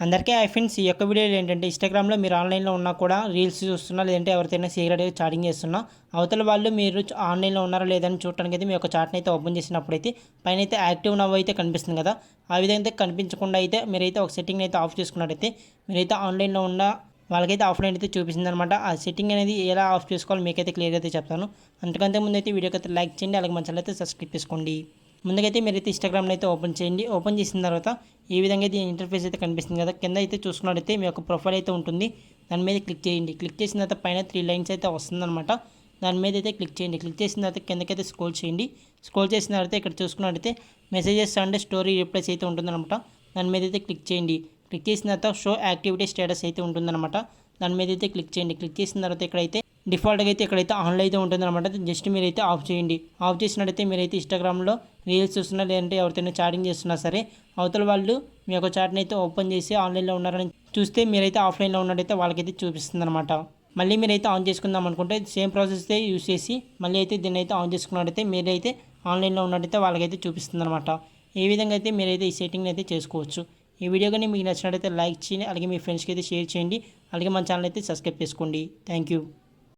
అందరికీ hi friends. ఈ యొక్క వీడియోలో ఏంటంటే ఇన్స్టాగ్రామ్లో మీరు ఆన్లైన్లో ఉన్నా కూడా రీల్స్ చూస్తున్నా, లేదంటే ఎవరితోనైనా సీక్రెట్గా చాటింగ్ చేస్తున్నా, అవతల వాళ్ళు మీరు ఆన్లైన్లో ఉన్నారా లేదని చూడటానికి అయితే మీ యొక్క చాట్ని అయితే ఓపెన్ చేసినప్పుడైతే పైన అయితే యాక్టివ్ నవ్ అయితే కనిపిస్తుంది కదా. ఆ విధంగా కనిపించకుండా అయితే మీరైతే ఒక సెట్టింగ్ అయితే ఆఫ్ చేసుకున్నట్టయితే మీరైతే ఆన్లైన్లో ఉన్న వాళ్ళకైతే ఆఫ్లైన్ అయితే చూపిస్తుంది అనమాట. ఆ సెట్టింగ్ అనేది ఎలా ఆఫ్ చేసుకోవాలో మీకైతే క్లియర్గా అయితే చెప్తాను. అంతకంటే ముందు అయితే వీడియోకి అయితే లైక్ చేయండి, అలాగే మన ఛానల్ అయితే సబ్స్క్రైబ్ చేసుకోండి. ముందుకైతే మీరైతే ఇన్స్టాగ్రామ్ని అయితే ఓపెన్ చేయండి. ఓపెన్ చేసిన తర్వాత ఈ విధంగా అయితే ఇంటర్ఫేస్ అయితే కనిపిస్తుంది కదా. కింద అయితే చూసుకున్నట్టయితే మీ యొక్క ప్రొఫైల్ అయితే ఉంటుంది. దాని మీద క్లిక్ చేయండి. క్లిక్ చేసిన తర్వాత పైన 3 లైన్స్ అయితే వస్తుందన్నమాట. దాని మీద అయితే క్లిక్ చేయండి. క్లిక్ చేసిన తర్వాత కిందకైతే స్క్రోల్ చేయండి. స్క్రోల్ చేసిన తర్వాత ఇక్కడ చూసుకున్నట్టయితే మెసేజెస్ అండ్ స్టోరీ రిప్లైస్ అయితే ఉంటుందన్నమాట. దాని మీద అయితే క్లిక్ చేయండి. క్లిక్ చేసిన తర్వాత షో యాక్టివిటీ స్టేటస్ అయితే ఉంటుందన్నమాట. దాని మీద అయితే క్లిక్ చేయండి. క్లిక్ చేసిన తర్వాత ఇక్కడైతే డిఫాల్ట్గా అయితే ఇక్కడైతే ఆన్లో అయితే ఉంటుందన్నమాట. జస్ట్ మీరైతే ఆఫ్ చేయండి. ఆఫ్ చేసినట్టయితే మీరైతే ఇన్స్టాగ్రామ్లో రీల్స్ చూస్తున్నా, లేదంటే ఎవరితోనే చాటింగ్ చేస్తున్నా సరే, అవతల వాళ్ళు మీ యొక్క చాట్ని అయితే ఓపెన్ చేసి ఆన్లైన్లో ఉన్నారని చూస్తే మీరైతే ఆఫ్లైన్లో ఉన్నట్టయితే వాళ్ళకైతే చూపిస్తుంది అనమాట. మళ్ళీ మీరైతే ఆన్ చేసుకుందాం అనుకుంటే సేమ్ ప్రాసెస్ అయితే యూస్ చేసి మళ్ళీ అయితే దీన్ని అయితే ఆన్ చేసుకున్నట్టయితే మీరైతే ఆన్లైన్లో ఉన్నట్టయితే వాళ్ళకైతే చూపిస్తుంది అనమాట. ఈ విధంగా అయితే మీరైతే ఈ సెట్టింగ్ని అయితే చేసుకోవచ్చు. ఈ వీడియో కానీ మీకు నచ్చినట్టయితే లైక్ చేయండి, అలాగే మీ ఫ్రెండ్స్కి అయితే షేర్ చేయండి, అలాగే మన ఛానల్ అయితే సబ్స్క్రైబ్ చేసుకోండి. Thank you.